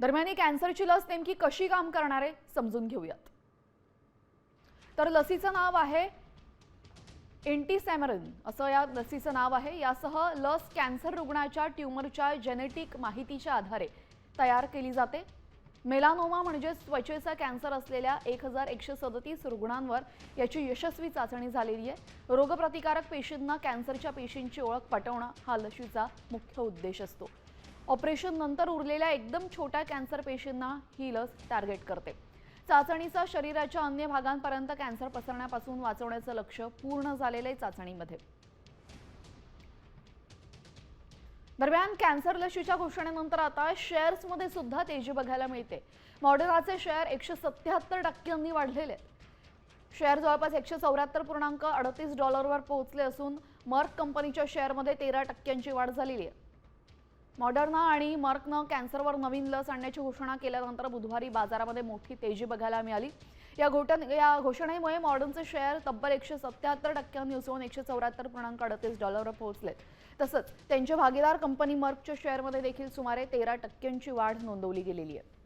दरम्यान ही कॅन्सरची लस नेमकी कशी काम करणार आहे समजून घेऊयात। तर लसीचं नाव आहे एंटीसेमरिन असं या लसीचं नाव आहे। यासह लस कॅन्सर रुग्णाच्या ट्यूमरच्या जेनेटिक माहितीच्या आधारे तयार केली जाते। मेलानोमा म्हणजे त्वचेचा कॅन्सर असलेल्या 1137 रुग्णांवर याची यशस्वी चाचणी झालेली आहे। रोगप्रतिकारक पेशींना कॅन्सरच्या पेशींची ओळख पटवणं हा लसीचा मुख्य उद्देश असतो। ऑपरेशन नंतर उरलेल्या एकदम छोट्या कॅन्सर पेशींना ही लस टार्गेट करते। चाचणीचा शरीराच्या अन्य भागांपर्यंत कॅन्सर पसरण्यापासून वाचवण्याचं लक्ष्य पूर्ण झालेलं आहे चाचणीमध्ये। दरम्यान कॅन्सर लसीच्या घोषणेनंतर आता शेअर्समध्ये सुद्धा तेजी बघायला मिळते। मॉडर्नाचे शेअर 177% वाढलेले आहेत। शेअर जवळपास $174.38 पोहोचले असून मर्क कंपनीच्या शेअरमध्ये 13% वाढ झालेली आहे। मॉडर्ना आणि मर्कनं कॅन्सरवर नवीन लस आणण्याची घोषणा केल्यानंतर बुधवारी बाजारामध्ये मोठी तेजी बघायला मिळाली। या घोषणेमुळे मॉडर्नचे शेअर तब्बल 177% उसळून $174.38 पोहोचले। तसंच त्यांचे भागीदार कंपनी मर्कच्या शेअरमध्ये देखील सुमारे 13% वाढ नोंदवली गेलेली आहे।